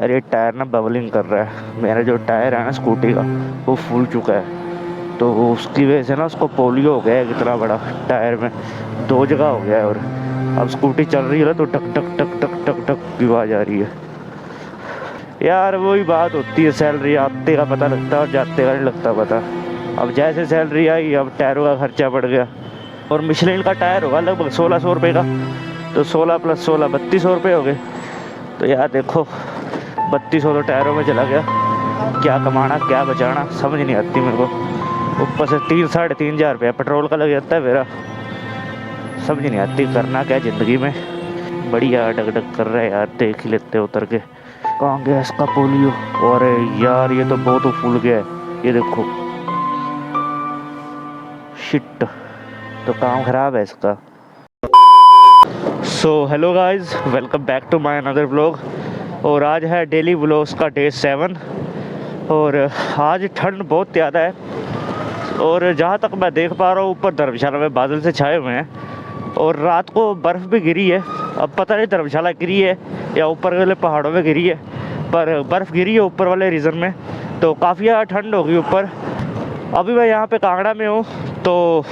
यार ये टायर ना बबलिंग कर रहा है। मेरा जो टायर है ना स्कूटी का वो फूल चुका है, तो उसकी वजह से ना उसको पोलियो हो गया है इतना बड़ा टायर में, 2 जगह हो गया है। और अब स्कूटी चल रही है ना तो टक टक टक टक टक टक की आवाज़ आ रही है। यार वही बात होती है, सैलरी आते का पता लगता है और जाते का नहीं लगता पता। अब जैसे सैलरी आई अब टायरों का खर्चा बढ़ गया। और मिशलिन का टायर होगा लगभग 1600 रुपये का, तो 16 + 16 3200 रुपये हो गए। तो यार देखो 3200 तो टायरों में चला गया। क्या कमाना क्या बचाना समझ नहीं आती मेरे को। ऊपर से 3-3.5 हज़ार रुपया पेट्रोल का लग जाता है मेरा। समझ नहीं आती करना क्या ज़िंदगी में। बढ़िया डग कर रहा है यार, देख ही लेते उतर के। कहाँ गया इसका पोलियो? अरे यार ये तो बहुत फूल गया है, ये देखो। शिट, तो काम खराब है इसका। So hello guys, welcome back to my another vlog. और आज है डेली व्लॉग्स का डे 7। और आज ठंड बहुत ज़्यादा है। और जहाँ तक मैं देख पा रहा हूँ ऊपर धर्मशाला में बादल से छाए हुए हैं और रात को बर्फ़ भी गिरी है। अब पता नहीं धर्मशाला गिरी है या ऊपर वाले पहाड़ों में गिरी है, पर बर्फ़ गिरी है ऊपर वाले रीजन में, तो काफ़ी ज़्यादा ठंड होगी ऊपर। अभी मैं यहाँ पे कांगड़ा में हूँ, तो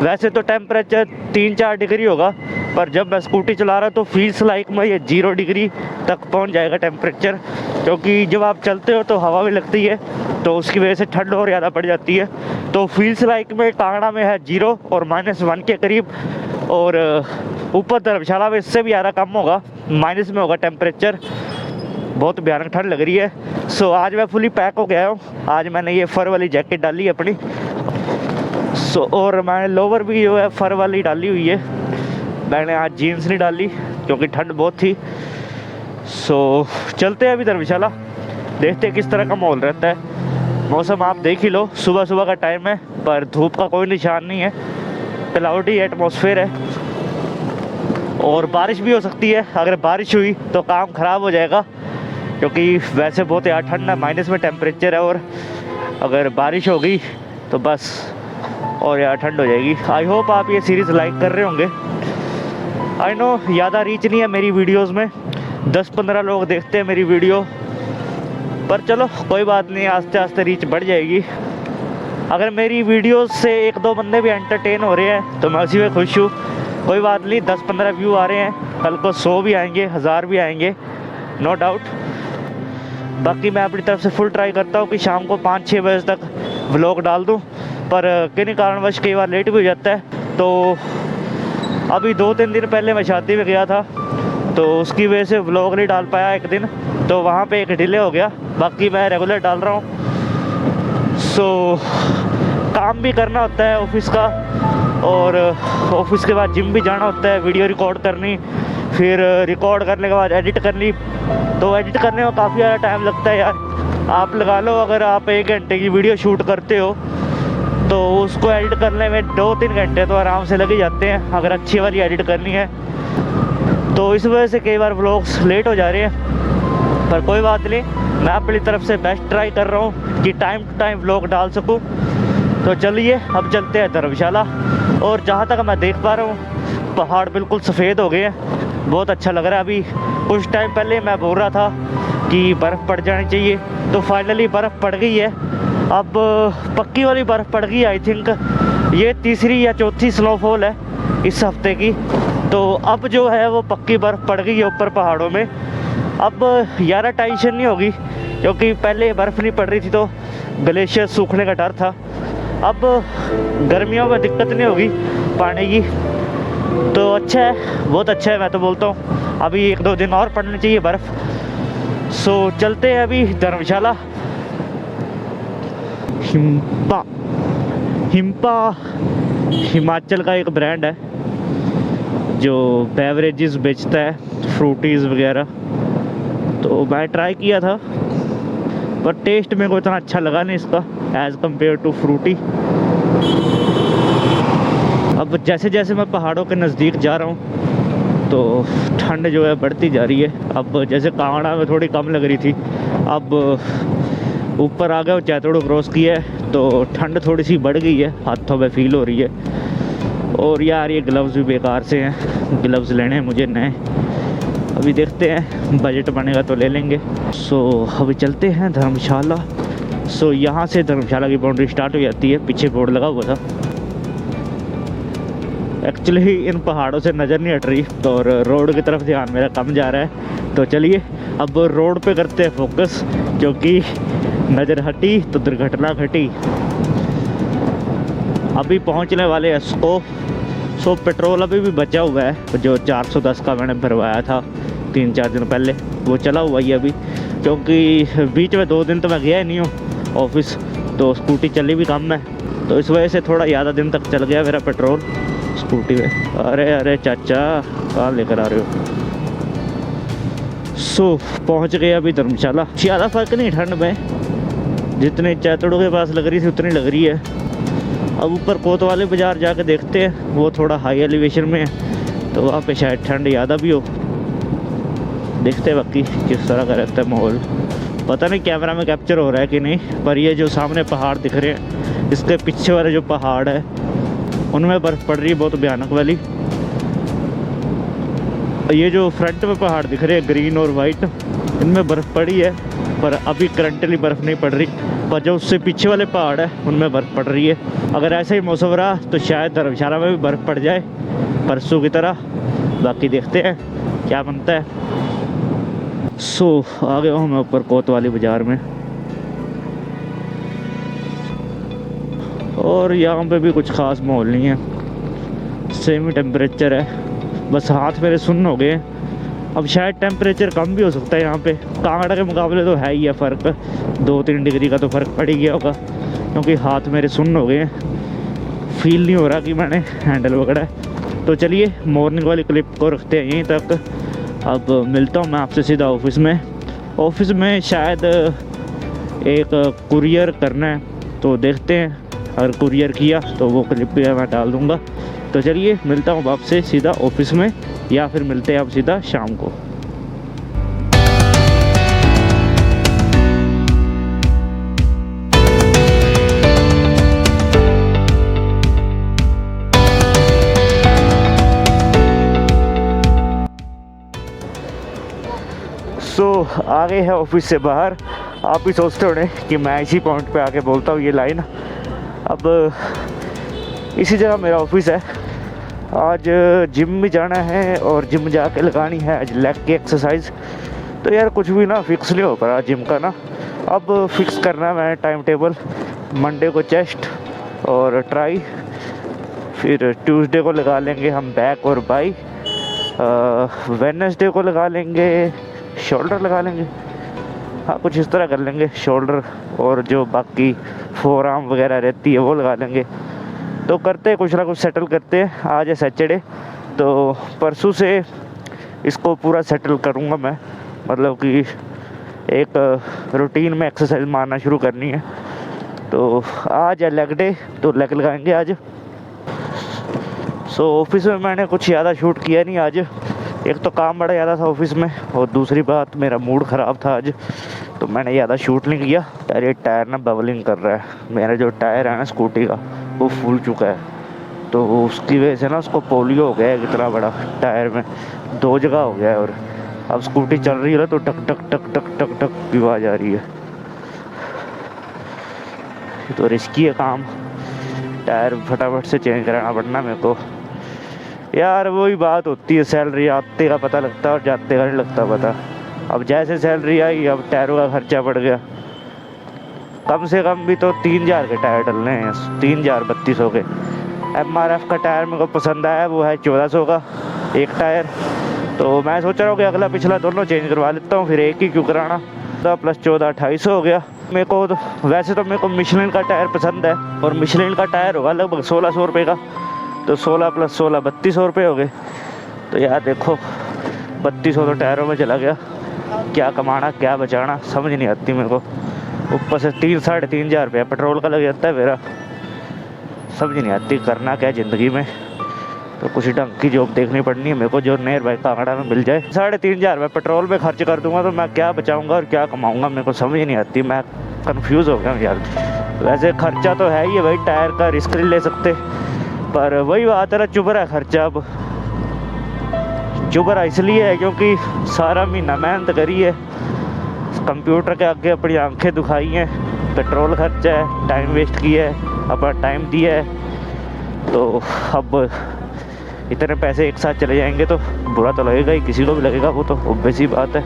वैसे तो टेम्परेचर 3-4 डिग्री होगा, पर जब मैं स्कूटी चला रहा तो फील्स लाइक में ये 0 डिग्री तक पहुँच जाएगा टेम्परेचर। क्योंकि जब आप चलते हो तो हवा भी लगती है, तो उसकी वजह से ठंड और ज़्यादा बढ़ जाती है। तो फील्स लाइक में कांगड़ा में है 0 और -1 के करीब। और ऊपर धर्मशाला में इससे भी ज़्यादा कम होगा, माइनस में होगा टेम्परेचर। बहुत भयानक ठंड लग रही है। सो आज मैं फुली पैक हो गया हूँ। आज मैंने ये फर वाली जैकेट डाली अपनी। और मैंने लोवर भी जो है फर वाली डाली हुई है। मैंने आज जीन्स नहीं डाली क्योंकि ठंड बहुत थी। चलते हैं अभी धर्मशाला, देखते हैं किस तरह का माहौल रहता है। मौसम आप देख ही लो, सुबह सुबह का टाइम है पर धूप का कोई निशान नहीं है। क्लाउडी एटमॉस्फेयर है और बारिश भी हो सकती है। अगर बारिश हुई तो काम ख़राब हो जाएगा, क्योंकि वैसे बहुत यार ठंड है, माइनस में टेम्परेचर है। और अगर बारिश हो गई तो बस और यार ठंड हो जाएगी। आई होप आप ये सीरीज़ लाइक कर रहे होंगे। आई नो ज़्यादा रीच नहीं है मेरी वीडियोस में, 10-15 लोग देखते हैं मेरी वीडियो, पर चलो कोई बात नहीं, आस्ते आस्ते रीच बढ़ जाएगी। अगर मेरी वीडियोस से 1-2 बंदे भी एंटरटेन हो रहे हैं तो मैं उसी में खुश हूँ। कोई बात नहीं, 10-15 व्यू आ रहे हैं, कल को 100 भी आएंगे, 1000 भी आएंगे, नो डाउट। बाकी मैं अपनी तरफ से फुल ट्राई करता हूँ कि शाम को 5-6 बजे तक व्लॉग डाल दूँ, पर किन्हीं कारणवश कई बार लेट भी हो जाता है। तो अभी 2-3 दिन पहले मैं शादी में गया था, तो उसकी वजह से व्लॉग नहीं डाल पाया एक दिन, तो वहाँ पे एक डिले हो गया। बाकी मैं रेगुलर डाल रहा हूँ। काम भी करना होता है ऑफिस का, और ऑफिस के बाद जिम भी जाना होता है, वीडियो रिकॉर्ड करनी, फिर रिकॉर्ड करने के बाद एडिट करनी। तो एडिट करने में काफ़ी ज़्यादा टाइम लगता है यार। आप लगा लो अगर आप 1 घंटे की वीडियो शूट करते हो तो उसको एडिट करने में 2-3 घंटे तो आराम से लग ही जाते हैं, अगर अच्छी वाली एडिट करनी है। तो इस वजह से कई बार व्लॉग्स लेट हो जा रहे हैं, पर कोई बात नहीं, मैं अपनी तरफ से बेस्ट ट्राई कर रहा हूँ कि टाइम टू टाइम व्लॉग डाल सकूँ। तो चलिए अब चलते हैं धर्मशाला। और जहाँ तक मैं देख पा रहा हूँ पहाड़ बिल्कुल सफ़ेद हो गए हैं, बहुत अच्छा लग रहा है। अभी कुछ टाइम पहले मैं बोल रहा था कि बर्फ़ पड़ जानी चाहिए, तो फाइनली बर्फ़ पड़ गई है। अब पक्की वाली बर्फ़ पड़ गई। आई थिंक ये 3री या 4थी स्नोफॉल है इस हफ्ते की। तो अब जो है वो पक्की बर्फ़ पड़ गई है ऊपर पहाड़ों में। अब ज़्यादा टेंशन नहीं होगी, क्योंकि पहले बर्फ़ नहीं पड़ रही थी तो ग्लेशियर सूखने का डर था। अब गर्मियों में दिक्कत नहीं होगी पानी की, तो अच्छा है, बहुत अच्छा है। मैं तो बोलता हूँ अभी 1-2 दिन और पड़नी चाहिए बर्फ़। चलते हैं अभी धर्मशाला। हिम्पा हिमाचल का एक ब्रांड है जो बेवरेजेस बेचता है, फ्रूटीज़ वगैरह। तो मैं ट्राई किया था, पर टेस्ट मेरे को इतना अच्छा लगा नहीं इसका एज़ कम्पेयर टू फ्रूटी। अब जैसे जैसे मैं पहाड़ों के नज़दीक जा रहा हूँ तो ठंड जो है बढ़ती जा रही है। अब जैसे कांगड़ा में थोड़ी कम लग रही थी, अब ऊपर आ गया, चैतड़ू क्रॉस किया है तो ठंड थोड़ी सी बढ़ गई है, हाथों में फील हो रही है। और यार ये ग्लव्स भी बेकार से हैं, ग्लव्स लेने हैं मुझे नए। अभी देखते हैं, बजट बनेगा तो ले लेंगे। सो अभी चलते हैं धर्मशाला। सो यहाँ से धर्मशाला की बाउंड्री स्टार्ट हो जाती है, पीछे बोर्ड लगा हुआ था। एक्चुअली इन पहाड़ों से नज़र नहीं हट रही, तो और रोड की तरफ ध्यान मेरा कम जा रहा है। तो चलिए अब रोड पे करते हैं फोकस, क्योंकि नज़र हटी तो दुर्घटना घटी। अभी पहुंचने वाले हैं इसको। सो पेट्रोल अभी भी बचा हुआ है, जो 410 का मैंने भरवाया था 3-4 दिन पहले, वो चला हुआ ही अभी, क्योंकि बीच में 2 दिन तो मैं गया ही नहीं हूँ ऑफिस, तो स्कूटी चली भी कम है, तो इस वजह से थोड़ा ज़्यादा दिन तक चल गया मेरा पेट्रोल स्कूटी में। अरे अरे चाचा, कहाँ लेकर आ रहे हो? सो पहुँच गए अभी धर्मशाला। ज़्यादा फर्क नहीं ठंड में, जितने चैतड़ों के पास लग रही थी उतनी लग रही है। अब ऊपर कोतवाली बाज़ार जाके देखते हैं, वो थोड़ा हाई एलिवेशन में है, तो वहाँ पे शायद ठंड ज़्यादा भी हो। देखते हैं बाकी किस तरह का रहता है माहौल, पता नहीं कैमरा में कैप्चर हो रहा है कि नहीं। पर ये जो सामने पहाड़ दिख रहे हैं, इसके पीछे वाले जो पहाड़ है उनमें बर्फ़ पड़ रही है, बहुत भयानक वाली। ये जो फ्रंट में पहाड़ दिख रहे हैं ग्रीन और वाइट, इनमें बर्फ़ पड़ी है, पर अभी करंटली बर्फ़ नहीं पड़ रही। पर जो उससे पीछे वाले पहाड़ है उनमें बर्फ़ पड़ रही है। अगर ऐसे ही मौसम रहा तो शायद धर्मशाला में भी बर्फ़ पड़ जाए परसों की तरह। बाकी देखते हैं क्या बनता है। सो आ गया हूँ मैं ऊपर कोतवाली बाज़ार में, और यहाँ पे भी कुछ ख़ास माहौल नहीं है, सेम ही टेम्परेचर है, बस हाथ मेरे सुन्न हो गए। अब शायद टेम्परेचर कम भी हो सकता है यहाँ पे, कांगड़ा के मुकाबले तो है ही है फ़र्क, 2-3 डिग्री का तो फ़र्क पड़ ही गया होगा, क्योंकि हाथ मेरे सुन्न हो गए हैं, फील नहीं हो रहा कि मैंने हैंडल पकड़ा है। तो चलिए मॉर्निंग वाली क्लिप को रखते हैं यहीं तक। अब मिलता हूँ मैं आपसे सीधा ऑफिस में। ऑफिस में शायद एक कुरियर करना है, तो देखते हैं, अगर कुरियर किया तो वो क्लिप भी मैं डाल दूँगा। तो चलिए मिलता हूँ आपसे सीधा ऑफिस में, या फिर मिलते हैं आप सीधा शाम को। सो आ गए हैं ऑफिस से बाहर। आप भी सोचते होंगे कि मैं इसी पॉइंट पे आके बोलता हूँ ये लाइन। अब इसी जगह मेरा ऑफिस है। आज जिम भी जाना है, और जिम जाके लगानी है आज लेग की एक्सरसाइज। तो यार कुछ भी ना फिक्स नहीं हो पा रहा जिम का ना। अब फिक्स करना है मैंने टाइम टेबल। मंडे को चेस्ट और ट्राई, फिर ट्यूसडे को लगा लेंगे हम बैक और बाई, वेडनेसडे को लगा लेंगे शोल्डर लगा लेंगे। हाँ कुछ इस तरह कर लेंगे, शोल्डर, और जो बाकी फोर आर्म वगैरह रहती है वो लगा लेंगे। तो करते हैं कुछ ना कुछ सेटल करते हैं। आज है सैटरडे, तो परसों से इसको पूरा सेटल करूँगा मैं, मतलब कि एक रूटीन में एक्सरसाइज मारना शुरू करनी है। तो आज है लेग डे, तो लेग लगाएंगे आज। सो ऑफिस में मैंने कुछ ज़्यादा शूट किया नहीं आज, एक तो काम बड़ा ज़्यादा था ऑफिस में, और दूसरी बात मेरा मूड ख़राब था आज, तो मैंने ज़्यादा शूट नहीं किया। यार ये टायर ना बबलिंग कर रहा है, मेरा जो टायर है ना स्कूटी का वो फूल चुका है, तो उसकी वजह से ना उसको पोलियो हो गया है इतना बड़ा, टायर में 2 जगह हो गया है। और अब स्कूटी चल रही है ना तो टक टक टक टक टक टक की आवाज़ आ रही है। तो रिस्की है काम, टायर फटाफट से चेंज कराना पड़ना मेरे को। यार वही बात होती है, सैलरी आते का पता लगता है और जाते का नहीं लगता पता। अब जैसे सैलरी आई अब टायरों का खर्चा बढ़ गया। कम से कम भी तो 3000 के टायर डलने हैं, 3000-3200 के। MRF का टायर मेरे को पसंद आया, वो है 1400 का एक टायर। तो मैं सोच रहा हूँ कि अगला पिछला दोनों चेंज करवा लेता हूँ, फिर एक ही क्यों कराना। 14 + 14 2800 हो गया मेरे को। वैसे तो मेरे को मिशलिन का टायर पसंद है, और मिशलिन का टायर होगा लगभग 1600 रुपये का, तो 16 + 16 3200 रुपये हो गए। तो यार देखो 3200 तो टायरों में चला गया, क्या कमाना क्या बचाना समझ नहीं आती मेरे को। ऊपर से 3-3.5 रुपया पेट्रोल का लग जाता है मेरा, समझ नहीं आती करना क्या ज़िंदगी में। तो कुछ ढंग की जॉब देखनी पड़नी है मेरे को, जो नियर बाई कांगड़ा में मिल जाए। 3.5 रुपये पेट्रोल में खर्च कर दूंगा तो मैं क्या बचाऊंगा और क्या कमाऊंगा, मेरे को समझ नहीं आती। मैं कंफ्यूज हो गया यार। वैसे खर्चा तो है ही है भाई, टायर का रिस्क नहीं ले सकते, पर वही बात है ना, चुभ रहा है खर्चा। अब चुभ रहा इसलिए है क्योंकि सारा महीना मेहनत करी है, कंप्यूटर के आगे अपनी आंखें दुखाई हैं, पेट्रोल खर्चा है, टाइम वेस्ट किया है, अपना टाइम दिया है। तो अब इतने पैसे एक साथ चले जाएंगे तो बुरा तो लगेगा ही, किसी को भी लगेगा, वो तो ऑब्वियस ही बात है।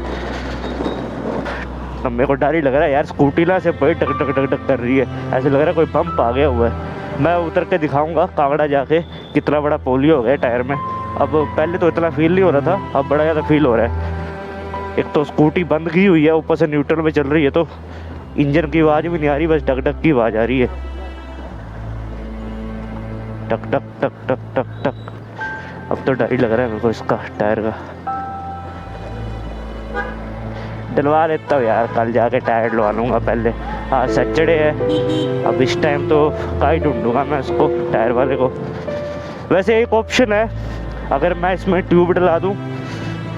अब मेरे को डर ही लग रहा है यार, स्कूटी ना से बड़ी टक टक टक टक कर रही है, ऐसे लग रहा है कोई पंप आ गया हुआ है। मैं उतर के दिखाऊंगा कांगड़ा जाके कितना बड़ा पोलियो हो गया टायर में। अब पहले तो इतना फील नहीं हो रहा था, अब बड़ा ज़्यादा फील हो रहा है। एक तो स्कूटी बंद की हुई है, ऊपर से न्यूट्रल में चल रही है, तो इंजन की आवाज़ भी नहीं आ रही, बस टक टक की आवाज़ आ रही है, टक टक टक टक टक टक। अब तो डर ही लग रहा है मेरे को इसका, टायर का। डलवा लेता हूँ यार, कल जाके टायर डलवा लूँगा पहले। आज सैटरडे है, अब इस टाइम तो का ही ढूंढूंगा मैं उसको, टायर वाले को। वैसे एक ऑप्शन है, अगर मैं इसमें ट्यूब डला दूँ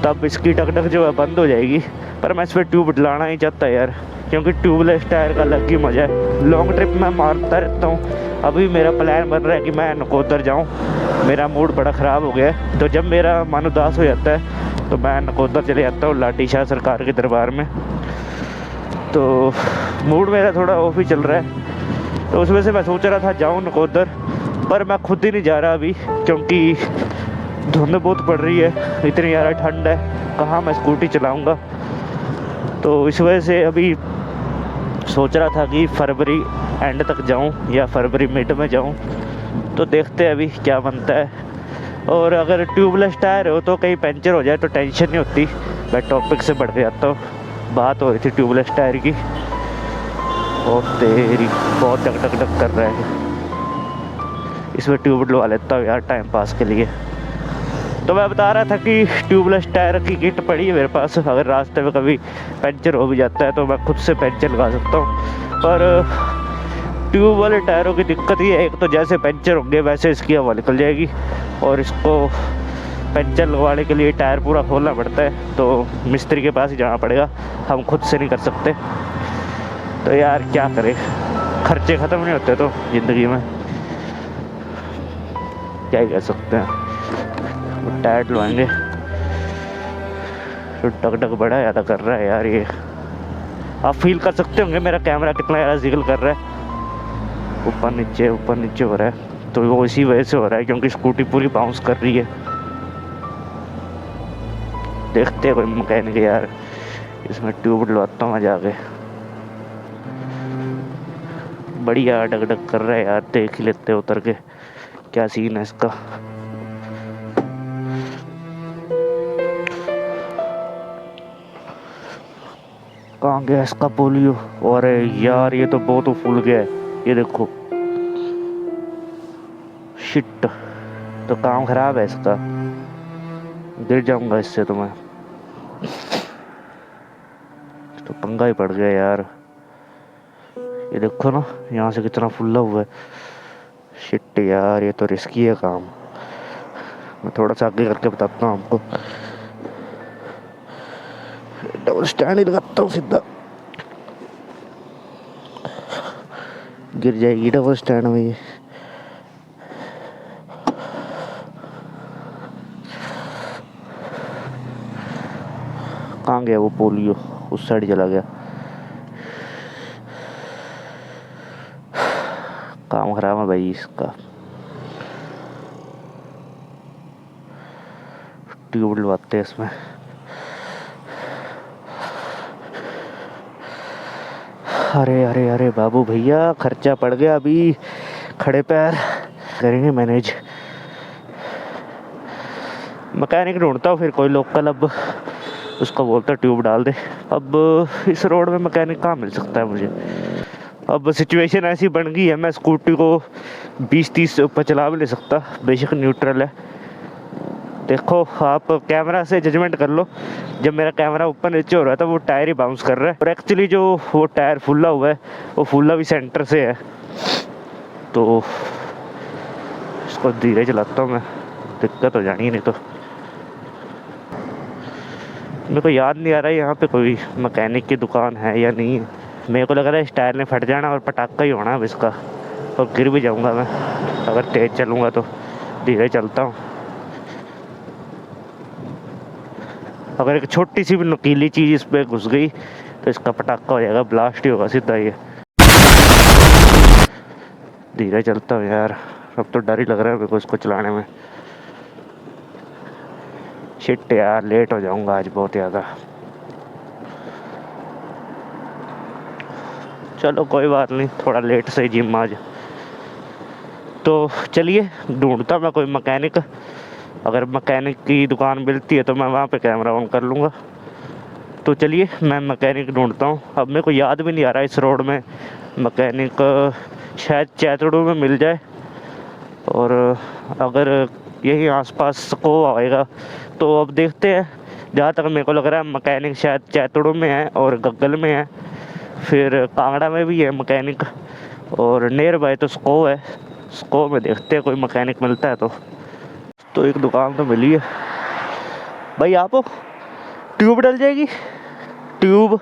तब इसकी टक टक जो है बंद हो जाएगी, पर मैं इसमें ट्यूब डलाना ही चाहता यार, क्योंकि ट्यूबलेस टायर का अलग ही मज़ा है। लॉन्ग ट्रिप मैं मारता रहता हूँ। अभी मेरा प्लान बन रहा है कि मैं नकोदर जाऊँ, मेरा मूड बड़ा ख़राब हो गया है, तो जब मेरा मन उदास हो जाता है तो मैं नकोदर चले जाता हूँ लाठी शाह सरकार के दरबार में। तो मूड मेरा थोड़ा ऑफ ही चल रहा है, तो उस वजह से मैं सोच रहा था जाऊँ नकोदर, पर मैं खुद ही नहीं जा रहा अभी, क्योंकि धुंध बहुत पड़ रही है, इतनी ज़्यादा ठंड है, कहाँ मैं स्कूटी चलाऊँगा। तो इस वजह से अभी सोच रहा था कि फरवरी एंड तक जाऊं या फरवरी मिड में जाऊं, तो देखते हैं अभी क्या बनता है। और अगर ट्यूबलेस टायर हो तो कहीं पंचर हो जाए तो टेंशन नहीं होती। मैं टॉपिक से बढ़ के आता हूँ, बात हो रही थी ट्यूबलेस टायर की। और तेरी बहुत टक टक टक कर रहा है, इसमें ट्यूब डलवा लेता हूँ यार टाइम पास के लिए। तो मैं बता रहा था कि ट्यूबलेस टायर की किट पड़ी है मेरे पास, अगर रास्ते में कभी पंचर हो भी जाता है तो मैं खुद से पंचर लगा सकता हूँ। पर ट्यूब वाले टायरों की दिक्कत ये है, एक तो जैसे पंचर होंगे वैसे इसकी हवा निकल जाएगी, और इसको पंचर लगवाने के लिए टायर पूरा खोलना पड़ता है, तो मिस्त्री के पास ही जाना पड़ेगा, हम खुद से नहीं कर सकते। तो यार क्या करें, खर्चे ख़त्म नहीं होते तो ज़िंदगी में, क्या ही कह सकते हैं। टायर डलवाएंगे, तो टक टक बड़ा ज़्यादा कर रहा है यार ये। आप फील कर सकते होंगे मेरा कैमरा कितना ज़्यादा जिगल कर रहा है, ऊपर नीचे हो रहा है। तो वो इसी वजह से हो रहा है क्योंकि स्कूटी पूरी बाउंस कर रही है। देखते हैं कोई मैकेनिक यार, इसमें ट्यूब डलवाता हूँ मैं जाके। बढ़िया डग डग कर रहा है यार, देख ही लेते उतर के क्या सीन है इसका। कहाँ गया इसका पोलियो? अरे यार ये तो बहुत फूल गया है, ये देखो, शिट, तो काम खराब है इसका, गिर जाऊंगा इससे तो मैं, तो पंगा ही पड़ गया यार। ये देखो ना यहाँ से कितना फुल्ला हुआ है, शिट यार ये तो रिस्की है काम। मैं थोड़ा सा आगे करके बताता हूँ आपको, डबल स्टैंड ही लगाता हूँ सीधा, गिर जाएगी डबल स्टैंड में ये। कहाँ गया वो पोलियो? उस साइड चला गया। काम खराब है भाई इसका। ट्यूब डलवाते हैं इसमें। अरे अरे अरे बाबू भैया, खर्चा पड़ गया, अभी खड़े पैर करेंगे मैनेज। मैकेनिक ढूंढता हूँ फिर कोई लोकल, अब उसको बोलता ट्यूब डाल दे। अब इस रोड में मैकेनिक कहाँ मिल सकता है मुझे? अब सिचुएशन ऐसी बन गई है, मैं स्कूटी को 20-30 से ऊपर चला भी नहीं सकता, बेशक न्यूट्रल है। देखो आप कैमरा से जजमेंट कर लो, जब मेरा कैमरा ऊपर नीचे हो रहा था वो टायर ही बाउंस कर रहा है, और एक्चुअली जो वो टायर फुल्ला हुआ है वो फुल्ला भी सेंटर से है। तो इसको धीरे चलाता हूँ मैं, दिक्कत हो जानी है नहीं तो। मेरे को याद नहीं आ रहा है यहाँ पे कोई मैकेनिक की दुकान है या नहीं है। मेरे को लग रहा है इस टायर ने फट जाना और पटाखा ही होना अब इसका, और गिर भी जाऊँगा मैं अगर तेज़ चलूँगा तो। धीरे चलता हूँ। अगर एक छोटी सी भी नुकीली चीज़ इस पर घुस गई तो इसका पटाखा हो जाएगा, ब्लास्ट ही होगा सीधा। ये धीरे चलता हूँ यार, अब तो डर ही लग रहा है मेरे को इसको चलाने में। शिट यार, लेट हो जाऊंगा आज बहुत ज़्यादा। चलो कोई बात नहीं, थोड़ा लेट से जिम आज। तो चलिए ढूंढता मैं कोई मैकेनिक, अगर मैकेनिक की दुकान मिलती है तो मैं वहाँ पे कैमरा ऑन कर लूँगा। तो चलिए मैं मैकेनिक ढूंढता हूँ। अब मेरे को याद भी नहीं आ रहा इस रोड में मैकेनिक, शायद चैतड़ों में मिल जाए, और अगर यही आसपास को आएगा तो अब देखते हैं। जहाँ तक मेरे को लग रहा है मैकेनिक शायद चैतड़ों में है और गग्गल में है, फिर कांगड़ा में भी है मैकेनिक, और नियर बाय तो स्को है। स्को में देखते हैं कोई मैकेनिक मिलता है तो एक दुकान तो मिली है। भाई आप हो, ट्यूब डल जाएगी, ट्यूब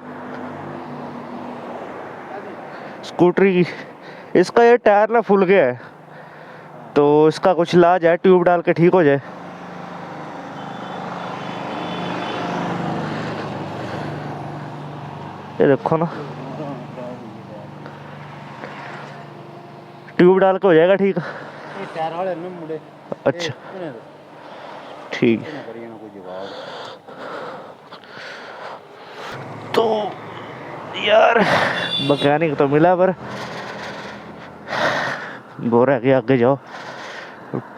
स्कूटरी की। इसका ये टायर ना फूल गया है, तो इसका कुछ इलाज है, ट्यूब डाल के ठीक हो जाए। ये देखो ना, ट्यूब डाल के हो जाएगा ठीक। अच्छा ठीक। तो यार मैकेनिक तो मिला, पर बोल रहा है कि आगे जाओ,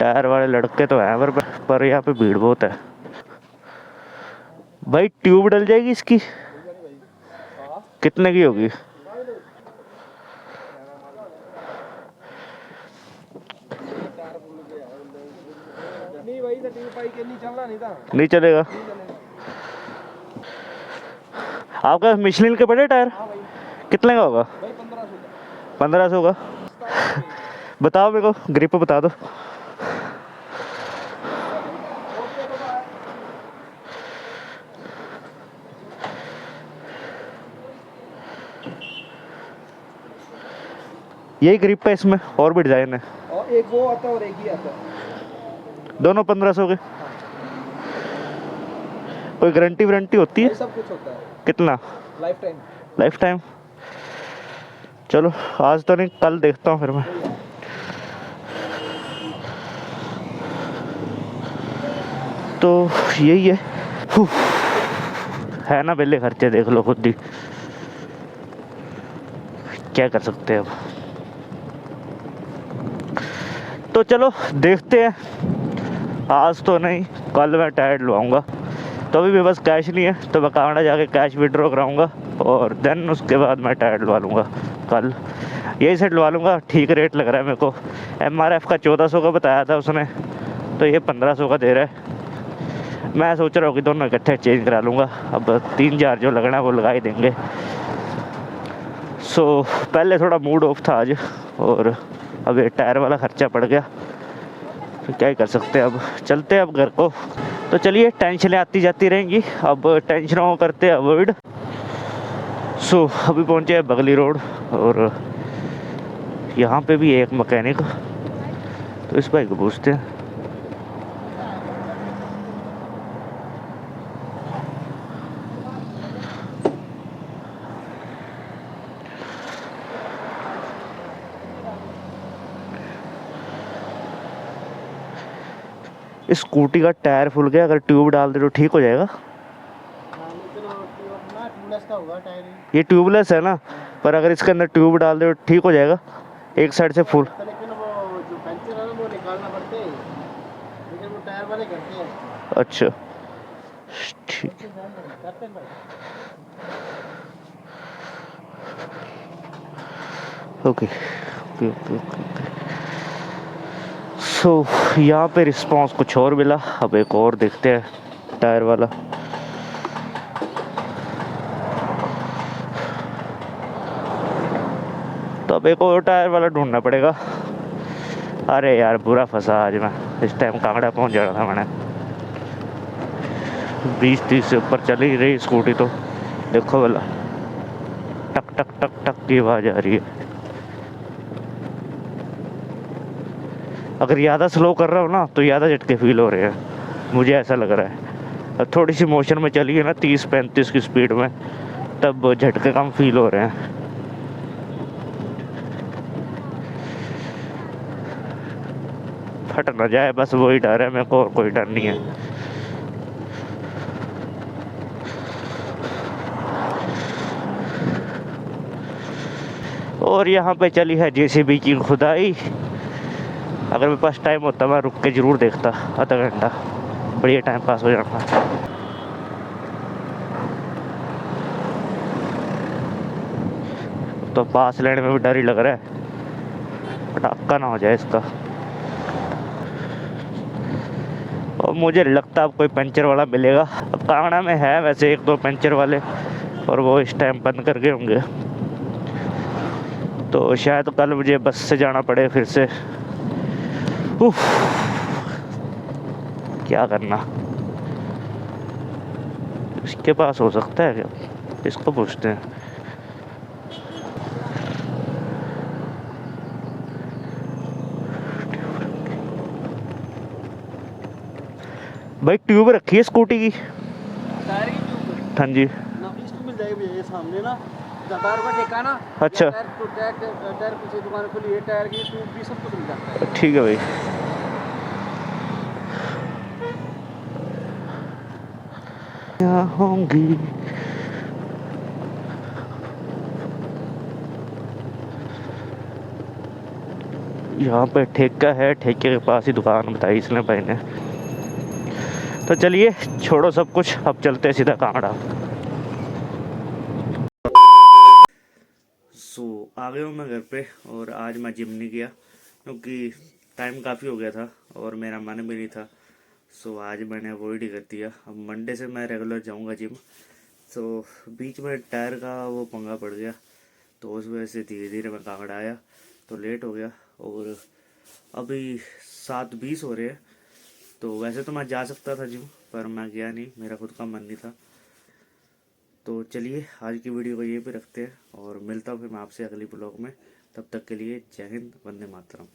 टायर वाले लड़के तो हैं पर यहाँ पे भीड़ बहुत है। भाई ट्यूब डल जाएगी इसकी, कितने की होगी? नहीं चलेगा। आपका मिशलिन के पड़े टायर? कितने का होगा? 1500 का। बताओ मेरे को, ग्रिप बता दो। यही ग्रिप है इसमें, और भी डिजाइन है? और एक वो आता है और एक ही आता है। दोनों 1500 के। कोई गारंटी वारंटी होती है? सब कुछ होता है। कितना? Life time. Life time. चलो आज तो नहीं, कल देखता हूँ फिर मैं। तो यही है ना, पहले खर्चे देख लो खुद ही, क्या कर सकते हैं अब। तो चलो देखते हैं, आज तो नहीं कल मैं टायर लुआऊँगा। तो अभी भी बस कैश नहीं है, तो मैं कांगड़ा जाके कैश विड्रॉ कराऊंगा, और देन उसके बाद मैं टायर लुआ लूँगा। कल यही सेट लुआ लूँगा, ठीक रेट लग रहा है मेरे को। MRF का 1400 का बताया था उसने, तो ये 1500 का दे रहा है। मैं सोच रहा हूँ कि दोनों इकट्ठे चेंज करा लूँगा, अब 3000 जो लगना है वो लगा ही देंगे। सो पहले थोड़ा मूड ऑफ था आज, और अब ये टायर वाला खर्चा पड़ गया, तो क्या ही कर सकते हैं। अब चलते हैं अब घर को। तो चलिए, टेंशनें आती जाती रहेंगी, अब टेंशनों को करते हैं अवॉइड। सो अभी पहुँचे हैं बगली रोड, और यहाँ पे भी एक मैकेनिक, तो इस भाई को पूछते हैं। इस स्कूटी का टायर फूल गया, अगर ट्यूब डाल दे तो ठीक हो जाएगा? ये ट्यूबलेस है ना, पर अगर इसके अंदर ट्यूब डाल दे तो ठीक हो जाएगा? एक साइड से फुल। लेकिन वो जो पंचर है ना वो निकालना पड़ते हैं, लेकिन वो टायर वाले करते हैं। अच्छा ठीक। Okay okay okay okay. So यहाँ पे रिस्पांस कुछ और मिला, अब एक और देखते हैं टायर वाला। तो अब एक और टायर वाला ढूंढना पड़ेगा। अरे यार बुरा फंसा आज मैं, इस टाइम कांगड़ा पहुंच जाना था मैंने। 20-30 से ऊपर चली रही स्कूटी, तो देखो वाला टक टक टक टक की आवाज आ रही है। अगर ज़्यादा स्लो कर रहा हूँ ना तो ज़्यादा झटके फील हो रहे हैं, मुझे ऐसा लग रहा है। थोड़ी सी मोशन में चलिए ना 30-35 की स्पीड में, तब झटके कम फील हो रहे हैं। फट ना जाए बस वही डर है मेरे को, और कोई डर नहीं है। और यहाँ पे चली है जेसीबी की खुदाई। अगर मेरे पास टाइम होता मैं रुक के ज़रूर देखता, आधा घंटा बढ़िया टाइम पास हो जाता। तो पास लेने में भी डर ही लग रहा है, पटाखा ना हो जाए इसका। और मुझे लगता है अब कोई पंचर वाला मिलेगा। अब कांगड़ा में है वैसे 1-2 पंचर वाले, और वो इस टाइम बंद कर गए होंगे, तो शायद कल मुझे बस से जाना पड़े फिर से। उफ, क्या करना। इसके पास हो सकता है क्या, इसको पूछते हैं। भाई ट्यूब रखी है स्कूटी की? टायर की ट्यूब हाँ जी। नफीस तो मिल जाएगी भैया, ये सामने ना टायर का ठेका ना। अच्छा। टायर पीछे दुकान खुली है, टायर की ट्यूब भी सब कुछ मिल जाता है। ठीक है भाई। क्या होंगी यहाँ पे ठेका है, ठेके के पास ही दुकान बताई इसने भाई ने। तो चलिए छोड़ो सब कुछ, अब चलते हैं सीधा कांगड़ा। आ गया हूँ मैं घर पे, और आज मैं जिम नहीं गया क्योंकि टाइम काफ़ी हो गया था और मेरा मन भी नहीं था। आज मैंने अवॉइड ही कर दिया। अब मंडे से मैं रेगुलर जाऊँगा जिम। बीच में टायर का वो पंगा पड़ गया, तो उस वजह से धीरे धीरे मैं कांगड़ा आया, तो लेट हो गया। और अभी 7:20 हो रहे हैं। तो वैसे तो मैं जा सकता था जिम, पर मैं गया नहीं, मेरा खुद का मन नहीं था। तो चलिए आज की वीडियो को यहीं पे रखते हैं, और मिलता हूँ फिर मैं आपसे अगली ब्लॉग में। तब तक के लिए जय हिंद, वंदे मातरम।